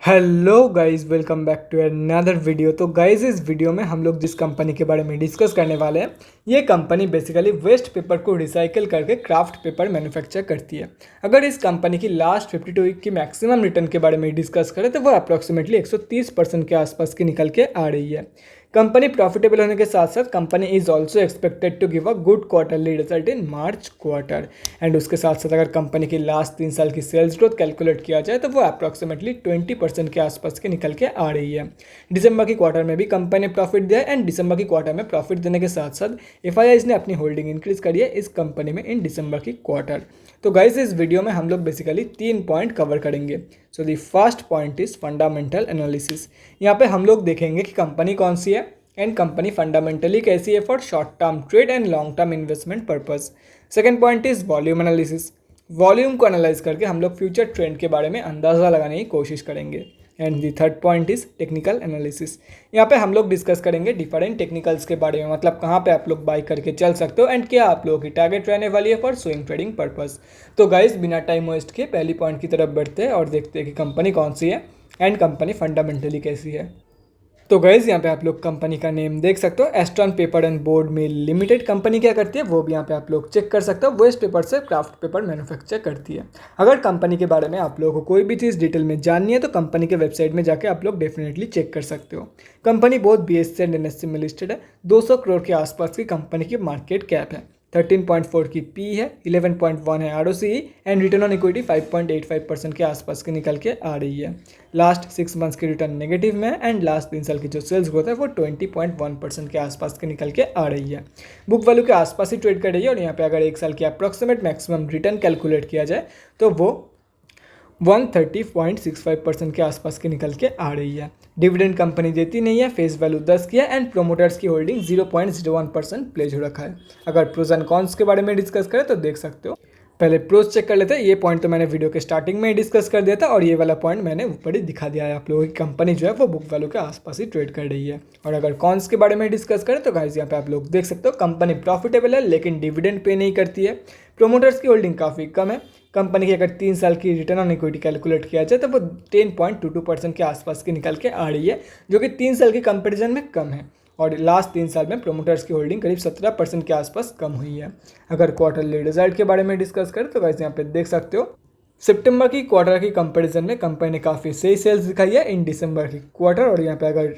Hello guys, welcome back to another video. तो guys, इस video में हम लोग जिस कंपनी के बारे में डिस्कस करने वाले हैं, ये कंपनी बेसिकली वेस्ट पेपर को रिसाइकिल करके क्राफ्ट पेपर मैन्युफैक्चर करती है। अगर इस कंपनी की लास्ट 52 वीक की मैक्सिमम रिटर्न के बारे में डिस्कस करें तो वो अप्रॉक्सीमेटली 130% के आसपास की निकल के आ रही है। कंपनी प्रॉफिटेबल होने के साथ साथ company is also expected to give a good quarterly result in March quarter. And उसके साथ साथ अगर कंपनी की लास्ट 3 साल की सेल्स ग्रोथ कैलकुलेट किया जाए तो वो अप्रॉक्सीमेटली 20% के आसपास के निकल के आ रही है। दिसंबर की क्वार्टर में भी कंपनी ने प्रॉफिट दिया है एंड दिसंबर की क्वार्टर में प्रॉफिट देने के साथ साथ एफआईआईज ने अपनी होल्डिंग इंक्रीज करी है इस कंपनी में इन दिसंबर की क्वार्टर। तो गाइस, इस वीडियो में हम लोग बेसिकली 3 पॉइंट कवर करेंगे। So the first point is fundamental analysis. यहाँ पे हम लोग देखेंगे कि कंपनी कौन सी है एंड कंपनी फंडामेंटली कैसी है for short term trade and long term investment purpose. Second point is volume analysis. Volume को एनालाइज करके हम लोग फ्यूचर ट्रेंड के बारे में अंदाज़ा लगाने की कोशिश करेंगे। And the third point is technical analysis. यहाँ पे हम लोग डिस्कस करेंगे डिफरेंट टेक्निकल्स के बारे में, मतलब कहाँ पे आप लोग बाई करके चल सकते हो एंड क्या आप लोगों की टारगेट रहने वाली है फॉर स्विंग ट्रेडिंग पर्पस। तो गाइस, बिना टाइम वेस्ट किए पहली पॉइंट की तरफ बढ़ते हैं और देखते हैं कि कंपनी कौन सी है एंड कंपनी फंडामेंटली कैसी है। तो गाइज, यहाँ पे आप लोग कंपनी का नेम देख सकते हो, एस्ट्रॉन paper and board mill limited company क्या करती है वो भी यहाँ पे आप लोग चेक कर सकते हो। वेस्ट पेपर से क्राफ्ट पेपर मैन्युफैक्चर करती है। अगर कंपनी के बारे में आप लोगों को कोई भी चीज़ डिटेल में जाननी है तो कंपनी के वेबसाइट में जाके आप लोग डेफिनेटली चेक कर सकते हो। कंपनी बहुत BSE एंड NSE में लिस्टेड है। 200 करोड़ के आसपास की कंपनी की मार्केट कैप है। 13.4 की पी है, 11.1 है ROCE and return on equity 5.85% के आसपास की निकल के आ रही है। लास्ट 6 मंथ्स की रिटर्न नेगेटिव में है एंड लास्ट 3 साल की जो सेल्स ग्रोथ है वो 20.1% के आसपास की निकल के आ रही है। बुक वैल्यू के आसपास ही ट्रेड कर रही है और यहाँ पे अगर 1 साल की अप्रॉक्सीमेट मैक्सिमम रिटर्न कैलकुलेट किया जाए तो वो 130.65% के आसपास की निकल के आ रही है। डिविडेंड कंपनी देती नहीं है, फेस वैल्यू 10 की है एंड प्रोमोटर्स की होल्डिंग 0.01% प्लेज हो रखा है। अगर प्रोज एंड कॉन्स के बारे में डिस्कस करें तो देख सकते हो। पहले प्रोज चेक कर लेते हैं। ये पॉइंट तो मैंने वीडियो के स्टार्टिंग में ही डिस्कस कर दिया था और ये वाला पॉइंट मैंने ऊपर ही दिखा दिया है आप लोगों की। कंपनी जो है वो बुक वैल्यू के आसपास ही ट्रेड कर रही है। और अगर कॉन्स के बारे में डिस्कस करें तो गाइस, यहाँ पे आप लोग देख सकते हो कंपनी प्रॉफिटेबल है लेकिन डिविडेंड पे नहीं करती है। प्रोमोटर्स की होल्डिंग काफ़ी कम है। कंपनी की अगर 3 साल की रिटर्न ऑन इक्विटी कैलकुलेट किया जाए तो वो 10.22% के आसपास की निकल के आ रही है, जो कि 3 साल के कंपेरिजन में कम है। और लास्ट 3 साल में प्रोमोटर्स की होल्डिंग करीब 17% के आसपास कम हुई है। अगर क्वार्टरली रिजल्ट के बारे में डिस्कस करें तो वैसे यहाँ पे देख सकते हो सितंबर की क्वार्टर की कंपैरिजन में कंपनी ने काफ़ी सही सेल्स दिखाई है इन दिसंबर की क्वार्टर। और यहाँ पे अगर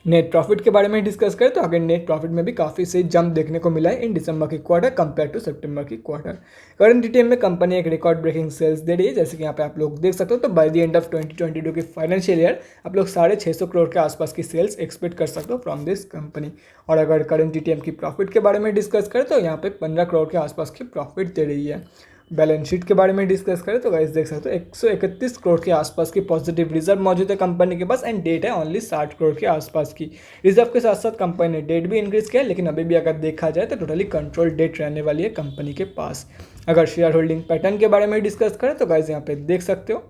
नेट प्रॉफिट के बारे में डिस्कस करें तो अगर नेट प्रॉफिट में भी काफ़ी सही जंप देखने को मिला है इन दिसंबर की क्वार्टर कंपेयर टू सितंबर की क्वार्टर। करंट DTM में कंपनी एक रिकॉर्ड ब्रेकिंग सेल्स दे रही है, जैसे कि यहाँ पे आप लोग देख सकते हो। तो बाय द एंड ऑफ 2022 की फाइनेंशियल ईयर आप लोग 650 करोड़ के आसपास की सेल्स एक्सपेक्ट कर सकते हो फ्रॉम दिस कंपनी। और अगर करंट DTM की प्रॉफिट के बारे में डिस्कस करें तो यहाँ पे 15 करोड़ के आसपास की प्रॉफिट दे रही है। बैलेंस शीट के बारे में डिस्कस करें तो गाइस देख सकते हो 131 करोड़ के आसपास की पॉजिटिव रिजर्व मौजूद है कंपनी के पास एंड डेट है ओनली 60 करोड़ के आसपास की। रिजर्व के साथ साथ कंपनी ने डेट भी इंक्रीज किया है, लेकिन अभी भी अगर देखा जाए तो टोटली कंट्रोल डेट रहने वाली है कंपनी के पास। अगर शेयर होल्डिंग पैटर्न के बारे में डिस्कस करें तो गाइस यहाँ पे देख सकते हो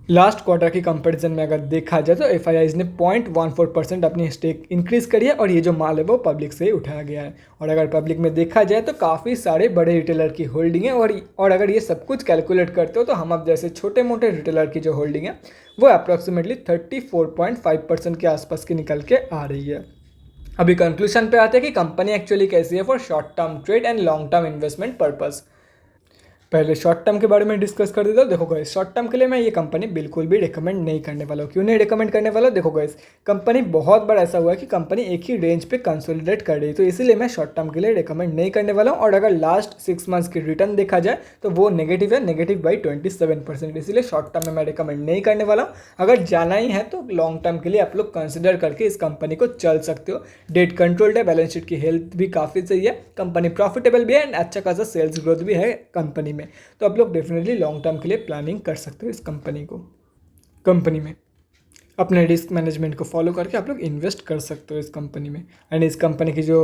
लास्ट क्वार्टर की कंपैरिजन में अगर देखा जाए तो एफआईआईज ने 0.14% अपनी स्टेक इंक्रीज करी है और ये जो माल है वो पब्लिक से ही उठाया गया है। और अगर पब्लिक में देखा जाए तो काफ़ी सारे बड़े रिटेलर की होल्डिंग है और अगर ये सब कुछ कैलकुलेट करते हो तो हम अब जैसे छोटे मोटे रिटेलर की जो होल्डिंग है वो अप्रॉक्सीमेटली 34.5% के आसपास की निकल के आ रही है। अभी कंक्लूजन पे आते हैं कि कंपनी एक्चुअली कैसी है for short term trade and long term investment purpose. पहले शॉर्ट टर्म के बारे में डिस्कस कर देता हूँ। देखो गाइस, शॉर्ट टर्म के लिए मैं ये कंपनी बिल्कुल भी रिकमेंड नहीं करने वाला हूँ। क्यों नहीं रिकमेंड करने वाला हूँ? देखो गाइस, कंपनी बहुत बार ऐसा हुआ है कि कंपनी एक ही रेंज पे कंसोलिडेट कर रही है, तो इसीलिए मैं शॉर्ट टर्म के लिए रिकमेंड नहीं करने वाला हूँ। और अगर लास्ट 6 मंथ्स की रिटर्न देखा जाए तो वो नेगेटिव है, नेगेटिव बाई 27%। इसीलिए शॉर्ट टर्म में मैं रिकमेंड नहीं करने वाला हूँ। अगर जाना ही है तो लॉन्ग टर्म के लिए आप लोग कंसिडर करके इस कंपनी को चल सकते हो। डेट कंट्रोल्ड है, बैलेंस शीट की हेल्थ भी काफ़ी सही है, कंपनी प्रॉफिटेबल भी है एंड अच्छा खासा सेल्स ग्रोथ भी है कंपनी में। तो आप लोग डेफिनेटली लॉन्ग टर्म के लिए प्लानिंग कर सकते हो इस कंपनी में अपने रिस्क मैनेजमेंट को फॉलो करके आप लोग इन्वेस्ट कर सकते हो इस कंपनी में। एंड इस कंपनी की जो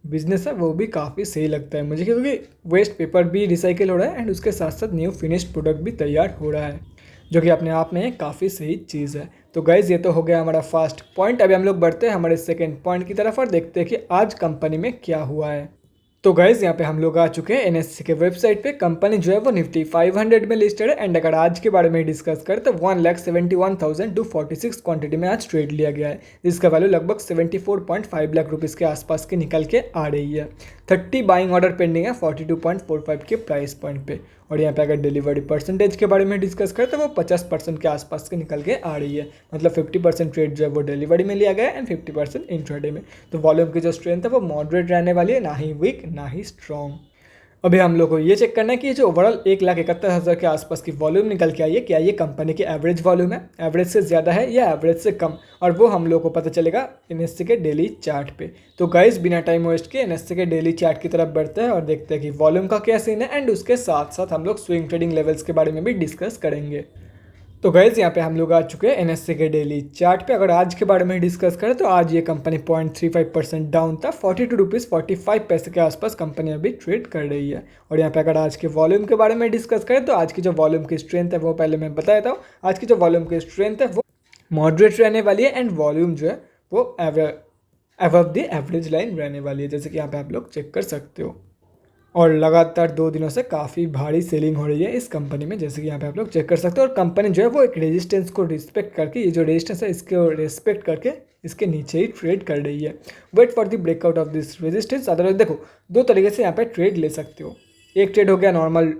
बिजनेस है वो भी काफ़ी सही लगता है मुझे, क्योंकि वेस्ट पेपर भी रिसाइकिल हो रहा है एंड उसके साथ साथ न्यू फिनिश्ड प्रोडक्ट भी तैयार हो रहा है, जो कि अपने आप में काफ़ी सही चीज़ है। तो गाइज, ये तो हो गया हमारा फर्स्ट पॉइंट। अभी हम लोग बढ़ते हैं हमारे सेकेंड पॉइंट की तरफ और देखते हैं कि आज कंपनी में क्या हुआ है। तो गाइज यहाँ पे हम लोग आ चुके हैं एनएससी के वेबसाइट पे। कंपनी जो है वो निफ्टी 500 में लिस्टेड है एंड अगर आज के बारे में डिस्कस करें तो 1,71,246 क्वांटिटी में आज ट्रेड लिया गया है, जिसका वैल्यू लगभग 74.5 लाख रुपीज़ के आसपास की निकल के आ रही है। 30 बाइंग ऑर्डर पेंडिंग है 42.45 के प्राइस पॉइंट पे। और यहाँ पे अगर डिलीवरी परसेंटेज के बारे में डिस्कस करें तो वो 50% के आसपास की निकल के आ रही है। मतलब 50% ट्रेड जो है वो डिलीवरी में लिया गया है एंड 50% इंट्राडे में। तो वॉल्यूम की जो स्ट्रेंथ है वो मॉडरेट रहने वाली है, ना ही वीक ना ही स्ट्रॉन्ग। अभी हम लोग को ये चेक करना है कि ये जो ओवरऑल 1,71,000 के आसपास की वॉल्यूम निकल के आई है, क्या ये कंपनी की एवरेज वॉल्यूम है, एवरेज से ज़्यादा है या एवरेज से कम, और वो हम लोग को पता चलेगा एनएससी के डेली चार्ट पे। तो गाइस बिना टाइम वेस्ट के एनएससी के डेली चार्ट की तरफ बढ़ते हैं और देखते हैं कि वॉल्यूम का क्या सीन है एंड उसके साथ साथ हम लोग स्विंग ट्रेडिंग लेवल्स के बारे में भी डिस्कस करेंगे। तो गाइज यहाँ पे हम लोग आ चुके हैं एनएससी के डेली चार्ट पे। अगर आज के बारे में डिस्कस करें तो आज ये कंपनी 0.35% डाउन था, 42 रुपीज़ 45 पैसे के आसपास कंपनी अभी ट्रेड कर रही है। और यहाँ पे अगर आज के वॉल्यूम के बारे में डिस्कस करें तो आज की जो वॉल्यूम की स्ट्रेंथ है वो पहले मैं बता देता हूँ। आज की जो वॉल्यूम की स्ट्रेंथ है वो मॉडरेट रहने वाली है एंड वॉल्यूम जो है वो अबव द एवरेज लाइन रहने वाली है, जैसे कि यहाँ पे आप लोग चेक कर सकते हो। और लगातार 2 दिनों से काफ़ी भारी सेलिंग हो रही है इस कंपनी में, जैसे कि यहाँ पे आप लोग चेक कर सकते हो। और कंपनी जो है वो एक रेजिस्टेंस को रिस्पेक्ट करके, ये जो रेजिस्टेंस है इसको रिस्पेक्ट करके इसके नीचे ही ट्रेड कर रही है। Wait for the breakout of this resistance. Otherwise देखो 2 तरीके से यहाँ पे ट्रेड ले सकते हो। एक ट्रेड हो गया नॉर्मल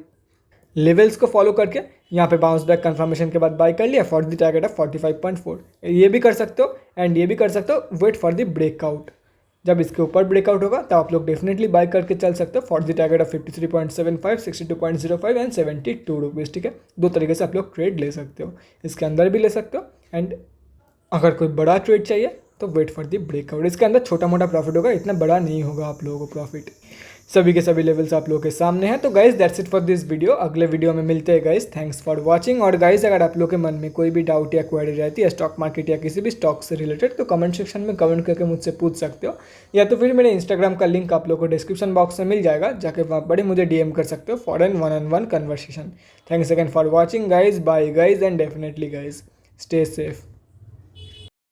लेवल्स को फॉलो करके, यहाँ पे बाउंस बैक कंफर्मेशन के बाद बाय कर लिया फॉर द टारगेट ऑफ 45.4। ये भी कर सकते हो एंड ये भी कर सकते हो वेट फॉर द ब्रेकआउट। जब इसके ऊपर ब्रेकआउट होगा तो आप लोग डेफिनेटली बाय करके चल सकते हो for the target of 53.75, 62.05 and 72 rupees. ठीक है, 2 तरीके से आप लोग ट्रेड ले सकते हो, इसके अंदर भी ले सकते हो एंड अगर कोई बड़ा ट्रेड चाहिए तो वेट फॉर द ब्रेकआउट। इसके अंदर छोटा मोटा प्रॉफिट होगा, इतना बड़ा नहीं होगा आप लोगों को प्रॉफिट। सभी के सभी लेवल्स आप लोगों के सामने हैं। तो guys that's it for this video. अगले वीडियो में मिलते हैं गाइज। Thanks for watching. और गाइज अगर आप लोगों के मन में कोई भी डाउट या क्वेरी रहती है स्टॉक मार्केट या किसी भी स्टॉक से रिलेटेड तो कमेंट सेक्शन में कमेंट करके मुझसे पूछ सकते हो, या तो फिर मेरे इंस्टाग्राम का लिंक आप लोगों को डिस्क्रिप्शन बॉक्स में मिल जाएगा, जाके वहाँ पर मुझे DM कर सकते हो for an 1-on-1 conversation. Thanks again for watching guys. Bye guys and definitely guys stay safe.